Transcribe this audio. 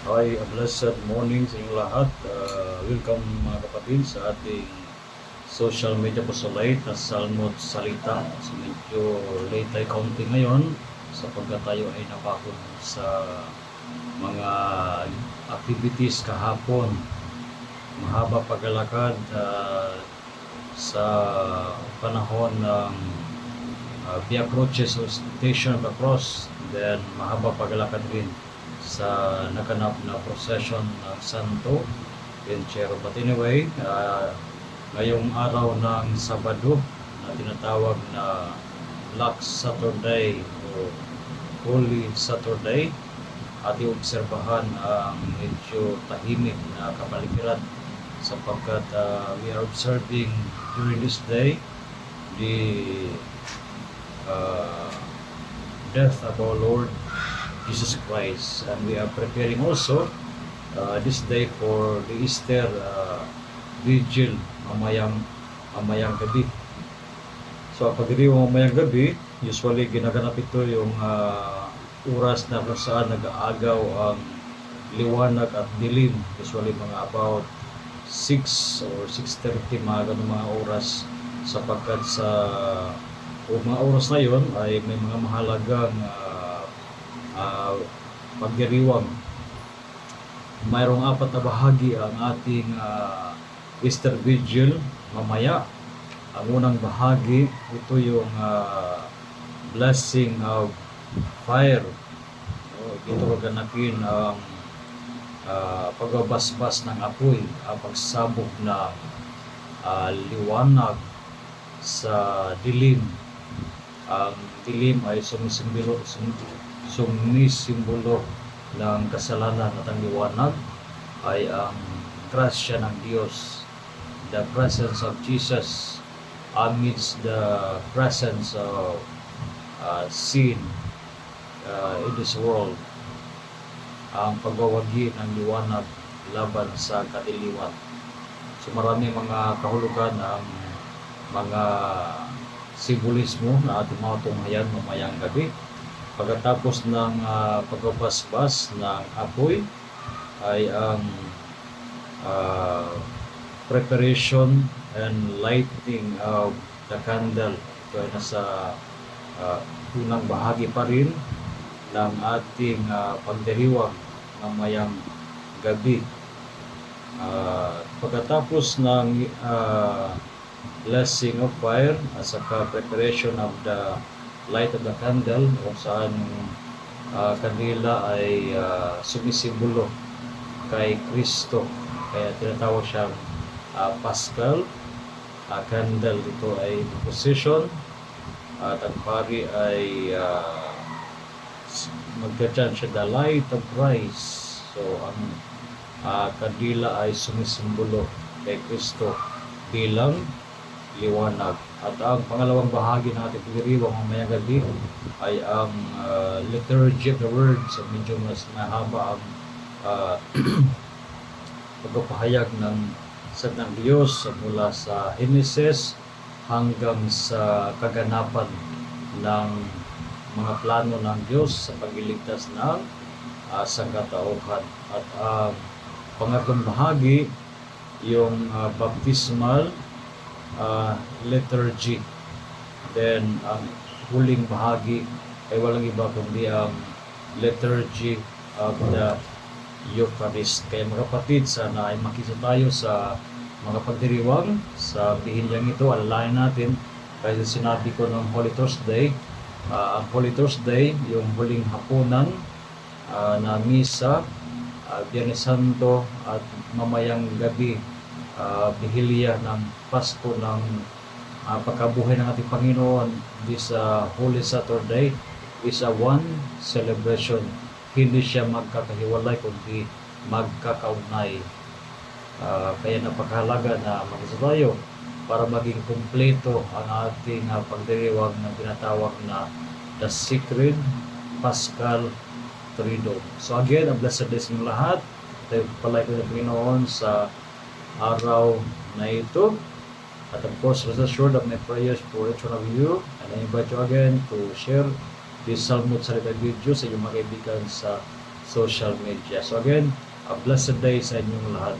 Hi, a blessed morning sa inyong lahat. Welcome mga kapatid sa ating social media posolite na Salmod Salita. So medyo late tayo kaunti ngayon sapagkat tayo ay napakot sa mga activities kahapon. Mahaba paglalakad sa panahon ng Via Crucis o Station of the Cross. Then mahaba paglalakad din sa naganap na procession ng Santo Enchero. But anyway, ngayong araw ng Sabado na tinatawag na Black Saturday o Holy Saturday, ating obserbahan ang medyo tahimik na kapaligiran sapagkat we are observing during this day the death of our Lord Jesus Christ, and we are preparing also this day for the Easter Vigil mamayang gabi. So pagdiriwang mamayang gabi, usually ginaganap ito yung oras na kung saan nag-aagaw ang liwanag at dilim, usually mga about 6 or 6:30 mga ganun mga oras, sapagkat sa mga oras na yon ay may mga mahalagang pagdiriwang. Mayroong 4 na bahagi ang ating Easter Vigil mamaya. Ang unang bahagi, ito yung blessing of fire. Dito gaganapin ang pagbabasbas ng apoy, ang pagsabog ng liwanag sa dilim. Ang dilim ay sumisimbolo ng kasalanan at ang liwanag ay ang grasya ng Diyos, the presence of Jesus amidst the presence of sin in this world, ang pagwawagi ng liwanag laban sa kadiliman. So marami mga kahulugan ang mga simbolismo na ating mga tunghayan mamayang gabi. Pagkatapos ng pagbabasbas ng apoy ay ang preparation and lighting of the candle. Ito ay nasa unang bahagi pa rin ng ating pagdiriwang mamayang gabi. Pagkatapos ng blessing of fire at saka preparation of the light of the candle, kung saan kanila ay sumisimbolo kay Kristo, kaya tinatawag siyang Paschal candle. Ito ay position at ang pari ay magkachan siya the light of Christ. So ang kandila ay sumisimbolo kay Kristo bilang liwanag. At ang pangalawang bahagi ng ating pagdiriwang mamayang gabi ay ang liturgy of the word. So medyo mas mahaba ang pagpapahayag ng salita ng Diyos mula sa Genesis hanggang sa kaganapan ng mga plano ng Diyos sa pagliligtas ng sangkatauhan. At ang pangatlong bahagi, yung baptismal liturgy. Then ang huling bahagi ay walang iba kundi ang liturgy of the Eucharist. Kaya mga kapatid, sana ay makita tayo sa mga pagdiriwang sa bihilyang ito. Alalayan natin, kasi sinabi ko ng Holy Thursday, ang Holy Thursday, yung huling hapunan na misa, Biyernes Santo at mamayang gabi, bihilya ng Pasko ng pagkabuhay ng ating Panginoon. This Holy Saturday is a one celebration. Hindi siya magkakahiwalay kundi magkakaugnay. Kaya napakahalaga na mag-isa tayo para maging kumpleto ang ating pagdiriwang na tinatawag na the Sacred Paschal Triduum. So again, a blessed day sa inyo lahat. Tayo palay ko ng Panginoon sa araw na ito. At of course, rest assured of my prayers for each one of you. And I invite you again to share this Salmod Salita video sa inyong mga kaibigan sa social media. So again, a blessed day sa inyong lahat.